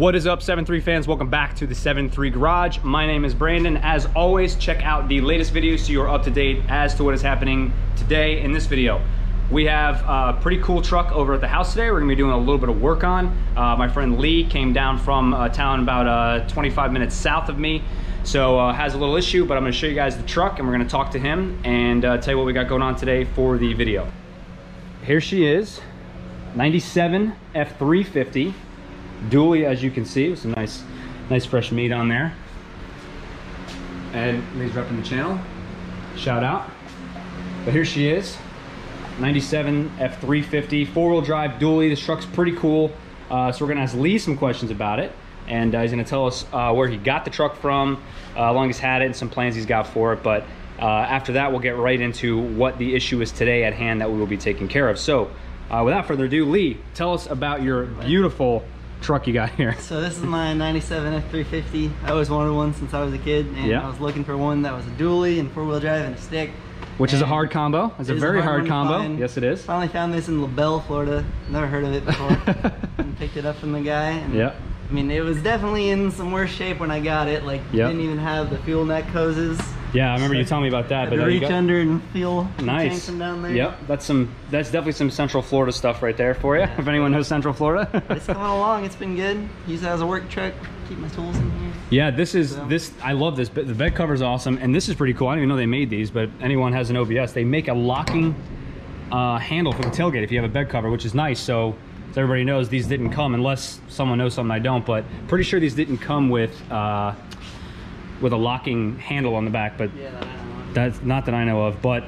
What is up, 7.3 fans? Welcome back to the 7.3 Garage. My name is Brandon. As always, check out the latest videos so you're up to date as to what is happening today. In this video, we have a pretty cool truck over at the house today. We're gonna be doing a little bit of work on. My friend Lee came down from a town about 25 minutes south of me, so has a little issue, but I'm gonna show you guys the truck and we're gonna talk to him and tell you what we got going on today for the video. Here she is, 97 F350. Dually, as you can see, with some nice fresh meat on there. And Lee's repping the channel. Shout out. But here she is, 97 F350, four-wheel drive dually. This truck's pretty cool. So we're gonna ask Lee some questions about it, and he's gonna tell us where he got the truck from, how long he's had it, and some plans he's got for it. But after that, we'll get right into what the issue is today at hand that we will be taking care of. So without further ado, Lee, tell us about your beautiful truck you got here. So this is my 97 F350. I always wanted one since I was a kid, and I was looking for one that was a dually and four-wheel drive and a stick. Which is a hard combo. It's a very hard combo. Yes, it is. Finally found this in LaBelle, Florida. Never heard of it before. And picked it up from the guy. And I mean, it was definitely in some worse shape when I got it. Like, didn't even have the fuel neck hoses. Yeah, I remember you telling me about that. But reach under and feel tanks from down there. Yep, that's definitely some Central Florida stuff right there for you. If anyone knows Central Florida. It's coming along. It's been good. Use it as a work truck. Keep my tools in here. Yeah, I love this. The bed cover's awesome, and this is pretty cool. I didn't even know they made these, but anyone has an OBS, they make a locking handle for the tailgate if you have a bed cover, which is nice. So as everybody knows, these didn't come, unless someone knows something I don't, but pretty sure these didn't come with a locking handle on the back, but that's not that I know of. But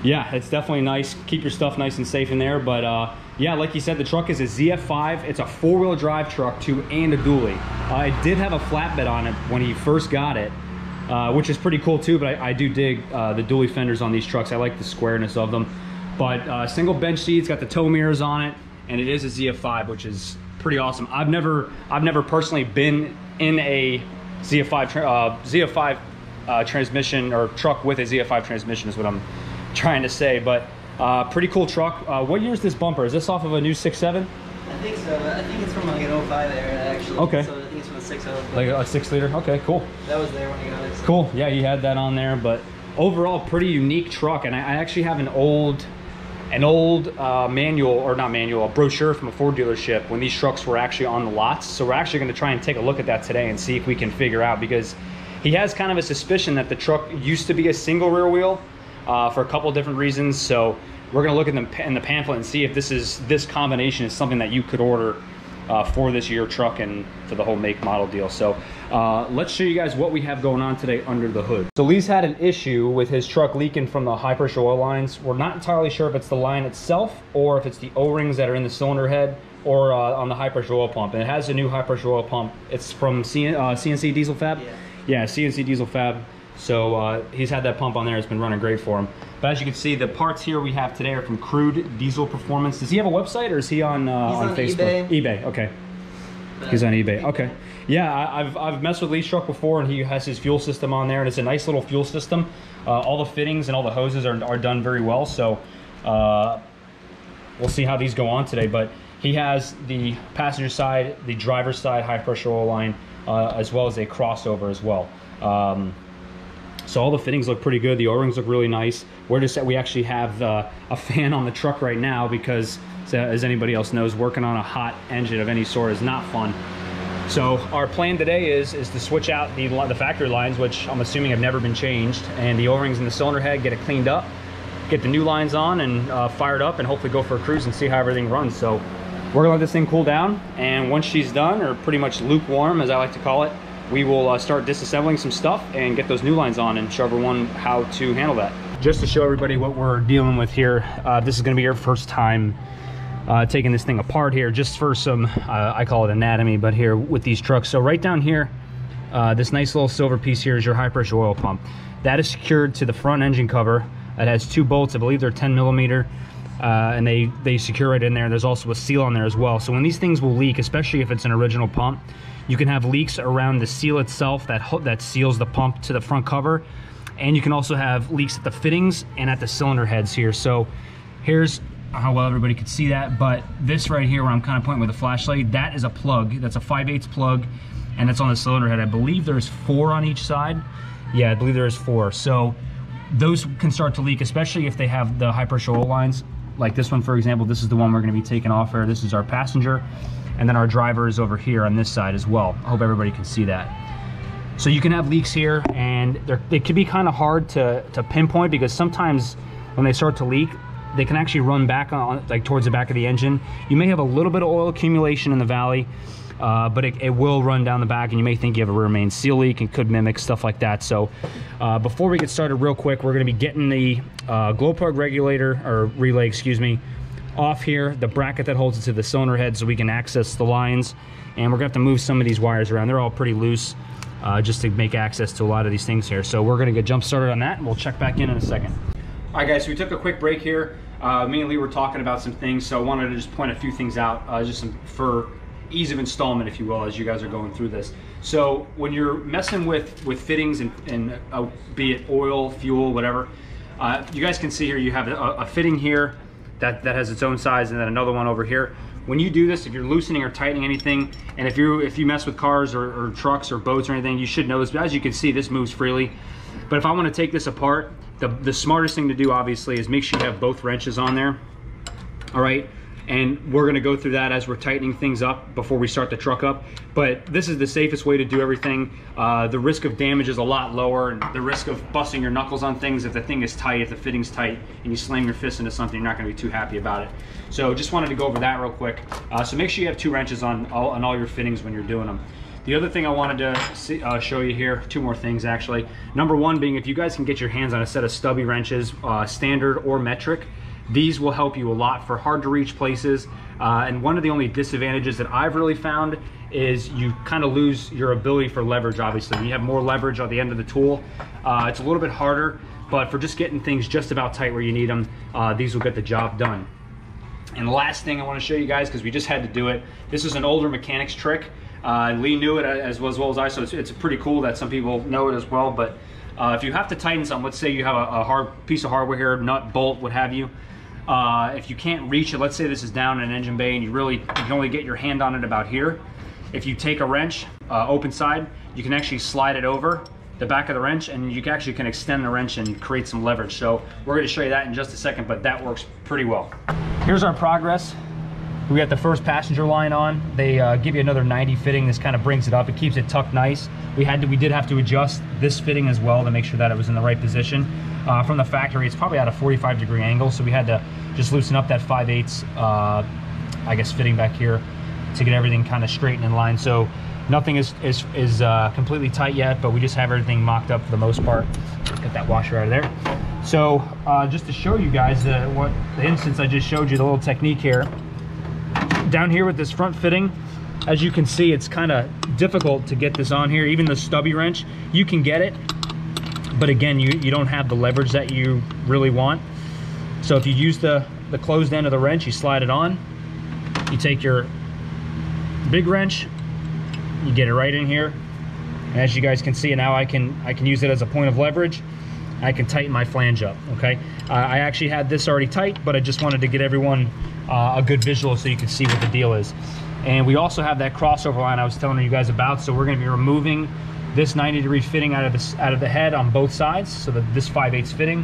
yeah, it's definitely nice. Keep your stuff nice and safe in there. But yeah, like you said, the truck is a ZF5. It's a four-wheel drive truck too, and a dually. It did have a flatbed on it when he first got it, which is pretty cool too. But I do dig the dually fenders on these trucks. I like the squareness of them. But single bench seats, got the tow mirrors on it, and it is a ZF5, which is pretty awesome. I've never personally been in a ZF5 transmission or truck with a ZF5 transmission is what I'm trying to say, but pretty cool truck. What year is this bumper? Is this off of a new 6.7? I think so. I think it's from like an 05 era actually. Okay. So I think it's from a 6.0. Like a 6 liter? Okay, cool. That was there when he got it. So. Cool. Yeah, he had that on there, but overall pretty unique truck. And I actually have an old manual, or not manual, a brochure from a Ford dealership when these trucks were actually on the lots. So we're actually going to try and take a look at that today and see if we can figure out, because he has kind of a suspicion that the truck used to be a single rear wheel for a couple different reasons. So we're going to look at in the pamphlet and see if this combination is something that you could order for this year truck and for the whole make model deal. So let's show you guys what we have going on today under the hood. So Lee's had an issue with his truck leaking from the high pressure oil lines. We're not entirely sure if it's the line itself or if it's the O-rings that are in the cylinder head or on the high pressure oil pump. And it has a new high pressure oil pump. It's from CNC Diesel Fab. Yeah, CNC Diesel Fab. So he's had that pump on there. It's been running great for him. But as you can see, the parts here we have today are from Crude Diesel Performance. Does he have a website, or is he on Facebook? eBay. Okay. He's on eBay. Okay. Yeah, I've messed with Lee's truck before, and he has his fuel system on there, and it's a nice little fuel system. All the fittings and all the hoses are done very well. So we'll see how these go on today. But he has the passenger side, the driver's side high pressure oil line, as well as a crossover as well. So all the fittings look pretty good. The O-rings look really nice. We actually have a fan on the truck right now because, as anybody else knows, working on a hot engine of any sort is not fun. So our plan today is to switch out the factory lines, which I'm assuming have never been changed, and the O-rings in the cylinder head, get it cleaned up, get the new lines on and fired up, and hopefully go for a cruise and see how everything runs. So we're gonna let this thing cool down, and once she's done, or pretty much lukewarm as I like to call it, we will start disassembling some stuff and get those new lines on and show everyone how to handle that. Just to show everybody what we're dealing with here, this is gonna be your first time taking this thing apart here, just for some, I call it anatomy, but here with these trucks. So right down here, this nice little silver piece here is your high pressure oil pump. That is secured to the front engine cover. It has two bolts, I believe they're 10 millimeter, and they secure it in there. There's also a seal on there as well. So when these things will leak, especially if it's an original pump, you can have leaks around the seal itself that seals the pump to the front cover, and you can also have leaks at the fittings and at the cylinder heads here. So here's how well everybody could see that, but this right here where I'm kind of pointing with a flashlight, that is a plug. That's a 5/8 plug, and it's on the cylinder head. I believe there's 4 on each side. Yeah, I believe there is 4. So those can start to leak, especially if they have the high pressure oil lines. Like this one, for example, this is the one we're gonna be taking off here. This is our passenger, and then our driver is over here on this side as well. I hope everybody can see that. So you can have leaks here, and they can be kind of hard to pinpoint, because sometimes when they start to leak, they can actually run back on, like towards the back of the engine. You may have a little bit of oil accumulation in the valley, but it will run down the back, and you may think you have a rear main seal leak and could mimic stuff like that. So before we get started real quick, we're gonna be getting the glow plug regulator, or relay, excuse me, off here, the bracket that holds it to the cylinder head so we can access the lines. And we're gonna have to move some of these wires around. They're all pretty loose, just to make access to a lot of these things here. So we're gonna get jump started on that, and we'll check back in a second. All right, guys, so we took a quick break here. Me and Lee were talking about some things, so I wanted to just point a few things out, just for ease of installment, if you will, as you guys are going through this. So when you're messing with fittings and be it oil, fuel, whatever, you guys can see here you have a fitting here that has its own size, and then another one over here. When you do this, if you're loosening or tightening anything, and if you mess with cars or trucks or boats or anything, you should know this. But as you can see, this moves freely. But if I want to take this apart, the smartest thing to do, obviously, is make sure you have both wrenches on there. All right, and we're going to go through that as we're tightening things up before we start the truck up. But this is the safest way to do everything. The risk of damage is a lot lower, and the risk of busting your knuckles on things, if the thing is tight, if the fitting's tight, and you slam your fist into something, you're not going to be too happy about it. So just wanted to go over that real quick. So make sure you have 2 wrenches on all your fittings when you're doing them. The other thing I wanted to show you here, 2 more things actually. Number 1 being, if you guys can get your hands on a set of stubby wrenches, standard or metric, these will help you a lot for hard to reach places. And one of the only disadvantages that I've really found is you kind of lose your ability for leverage, obviously. When you have more leverage on the end of the tool, it's a little bit harder, but for just getting things just about tight where you need them, these will get the job done. And the last thing I want to show you guys, because we just had to do it, this is an older mechanic's trick. Lee knew it as well as I, so it's pretty cool that some people know it as well. But if you have to tighten something, let's say you have a hard piece of hardware here, nut, bolt, what have you. If you can't reach it, let's say this is down in an engine bay and you can only get your hand on it about here. If you take a wrench, open side, you can actually slide it over the back of the wrench, and you actually can extend the wrench and create some leverage. So we're going to show you that in just a second, but that works pretty well. Here's our progress. We got the first passenger line on. They give you another 90 fitting. This kind of brings it up. It keeps it tucked nice. We did have to adjust this fitting as well to make sure that it was in the right position. From the factory, it's probably at a 45-degree angle, so we had to just loosen up that 5/8, I guess, fitting back here to get everything kind of straight and in line. So nothing is completely tight yet, but we just have everything mocked up for the most part. Let's get that washer out of there. So just to show you guys the instance I just showed you, the little technique here. Down here with this front fitting, as you can see, it's kind of difficult to get this on here. Even the stubby wrench, you can get it, but again, you don't have the leverage that you really want. So if you use the closed end of the wrench, you slide it on, you take your big wrench, you get it right in here, and as you guys can see, now I can use it as a point of leverage. I can tighten my flange up. Okay, I actually had this already tight, but I just wanted to get everyone a good visual so you can see what the deal is. And we also have that crossover line I was telling you guys about, so we're going to be removing this 90-degree fitting out of the head on both sides, so that this 5/8 fitting,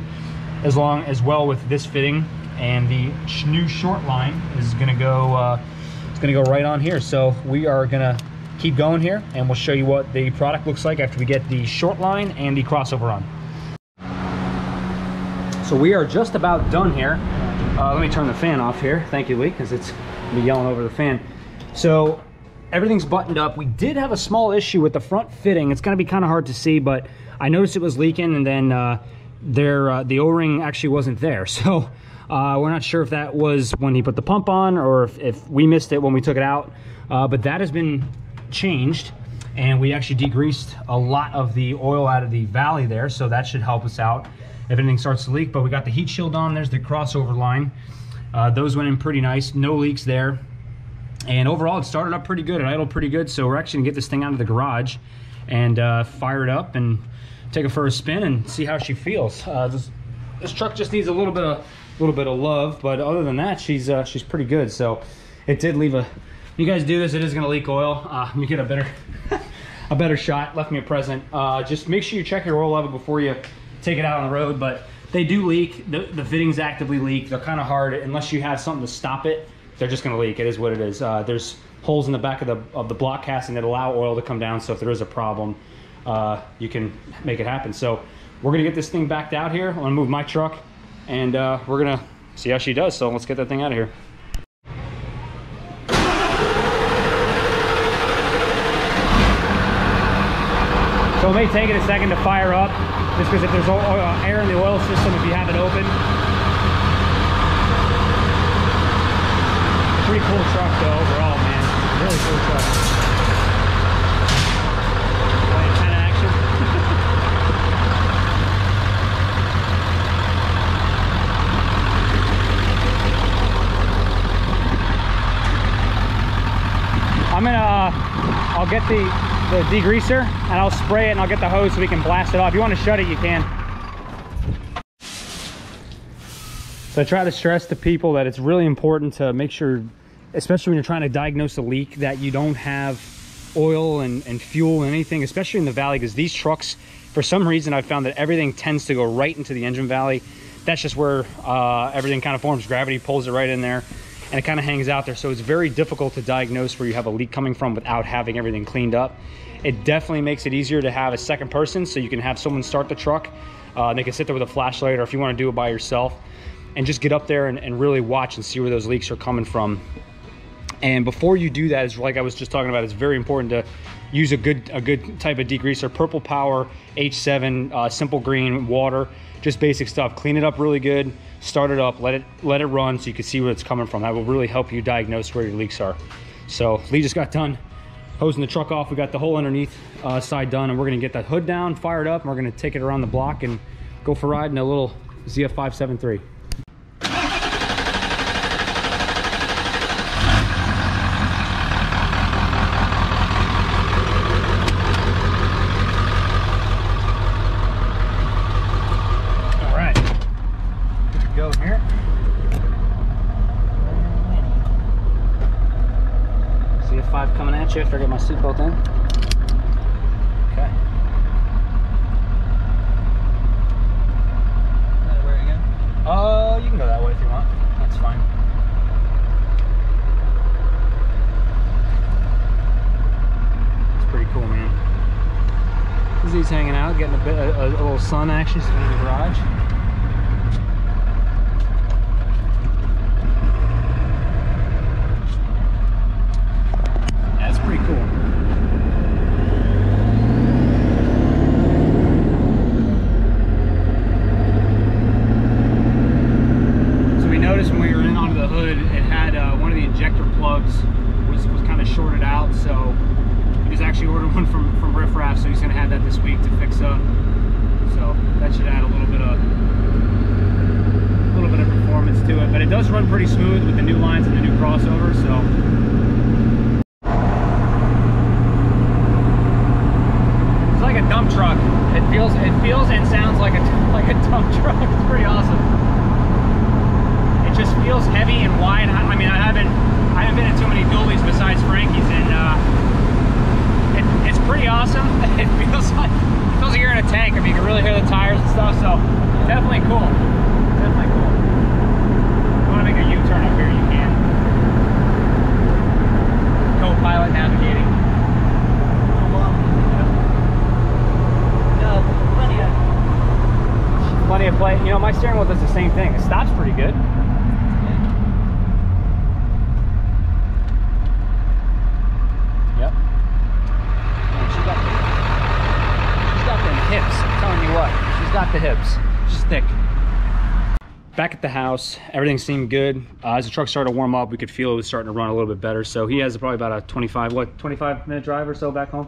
as well with this fitting, and the new short line is going to go it's going to go right on here. So we are going to keep going here, and we'll show you what the product looks like after we get the short line and the crossover on. So we are just about done here. Let me turn the fan off here. Thank you, Lee, because it's me yelling over the fan. So everything's buttoned up. We did have a small issue with the front fitting. It's going to be kind of hard to see, but I noticed it was leaking, and then the O-ring actually wasn't there. So we're not sure if that was when he put the pump on, or if we missed it when we took it out. But that has been changed, and we actually degreased a lot of the oil out of the valley there, so that should help us out if anything starts to leak. But we got the heat shield on. There's the crossover line. Those went in pretty nice. No leaks there. And overall, it started up pretty good. It idled pretty good. So we're actually gonna get this thing out of the garage and fire it up and take her for a spin and see how she feels. This truck just needs a little bit of little bit of love, but other than that, she's pretty good. So it did leave a, when you guys do this, it is gonna leak oil. You get a better a better shot. Left me a present. Just make sure you check your oil level before you take it out on the road, but they do leak. The fittings actively leak. They're kind of hard, unless you have something to stop it, they're just gonna leak. It is what it is. There's holes in the back of the block casting that allow oil to come down, so if there is a problem, you can make it happen. So we're gonna get this thing backed out here. I'm gonna move my truck, and we're gonna see how she does. So let's get that thing out of here. So it may take it a second to fire up, just because if there's air in the oil system, if you have it open. Pretty cool truck though, overall, man. Really cool truck. Kind of action. I'll get the degreaser and I'll spray it, and I'll get the hose so we can blast it off. If you want to shut it, you can. So I try to stress to people that it's really important to make sure, especially when you're trying to diagnose a leak, that you don't have oil and fuel and anything, especially in the valley, because these trucks, for some reason, I've found that everything tends to go right into the engine valley. That's just where everything kind of forms. Gravity pulls it right in there, and it kind of hangs out there. So it's very difficult to diagnose where you have a leak coming from without having everything cleaned up. It definitely makes it easier to have a second person, so you can have someone start the truck. They can sit there with a flashlight, or if you want to do it by yourself, and just get up there and really watch and see where those leaks are coming from. And before you do that, is like I was just talking about, it's very important to use a good type of degreaser. Purple Power H7, simple green, water, just basic stuff. Clean it up really good, start it up, let it run so you can see where it's coming from. That will really help you diagnose where your leaks are. So Lee just got done hosing the truck off. We got the whole underneath side done, and we're gonna get that hood down, fired up, and we're gonna take it around the block and go for a ride in a little ZF573. After I get my seatbelt in. Okay. Where again? You can go that way if you want. That's fine. It's pretty cool, man. He's hanging out, getting a little sun action in the garage. Pretty cool. So we noticed when we were in onto the hood, it had one of the injector plugs was kind of shorted out. So we just actually ordered one from Riff Raff, so he's going to have that this week to fix up. So that should add a little bit of performance to it. But it does run pretty smooth with the new lines and the new crossover. So. Like a dump truck. It feels and sounds like a dump truck. It's pretty awesome. It just feels heavy and wide. I mean, I haven't been in too many dualies besides Frankie's, and it's pretty awesome. It feels like you're in a tank. I mean, you can really hear the tires and stuff. So definitely cool. Definitely cool. If you want to make a U-turn up here, you can. Co-pilot navigating. Plenty of play. You know, my steering wheel does the same thing. It stops pretty good. Yep. Man, she's got them hips. I'm telling you what, she's got the hips. She's thick. Back at the house, everything seemed good. As the truck started to warm up, we could feel it was starting to run a little bit better. So he has probably about a 25-minute drive or so back home.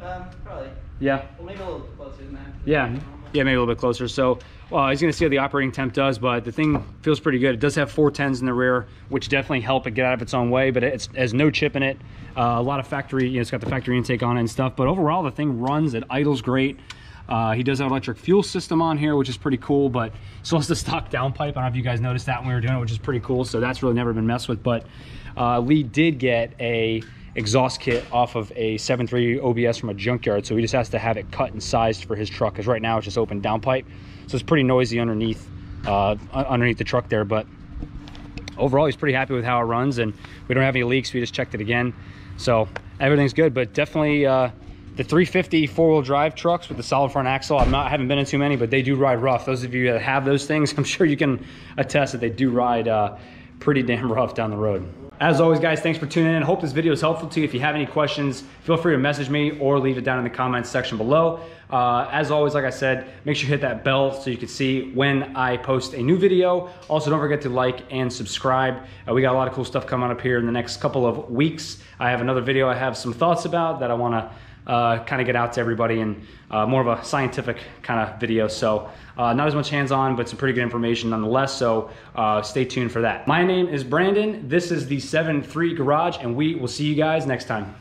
Probably. Yeah. Well, maybe a little closer than that. Yeah. Yeah, maybe a little bit closer. So he's going to see how the operating temp does, but the thing feels pretty good. It does have 410s in the rear, which definitely help it get out of its own way, but it has no chip in it. A lot of factory, it's got the factory intake on it and stuff, but overall the thing runs, it idles great. He does have an electric fuel system on here, which is pretty cool, but so has the stock downpipe. I don't know if you guys noticed that when we were doing it, which is pretty cool. So that's really never been messed with. But Lee did get a exhaust kit off of a 7.3 OBS from a junkyard, so he just has to have it cut and sized for his truck, because right now it's just open downpipe, so it's pretty noisy underneath the truck there. But overall, he's pretty happy with how it runs, and we don't have any leaks. We just checked it again, so everything's good. But definitely the 350 four-wheel drive trucks with the solid front axle, I haven't been in too many, but they do ride rough. Those of you that have those things, I'm sure you can attest that they do ride pretty damn rough down the road. As always, guys, thanks for tuning in. I hope this video is helpful to you. If you have any questions, feel free to message me or leave it down in the comments section below. As always, like I said, make sure you hit that bell so you can see when I post a new video. Also, don't forget to like and subscribe. We got a lot of cool stuff coming up here in the next couple of weeks. I have another video I have some thoughts about that I want to kind of get out to everybody, and more of a scientific kind of video. So not as much hands-on, but some pretty good information nonetheless. So stay tuned for that. My name is Brandon. This is the 7.3 Garage, and we will see you guys next time.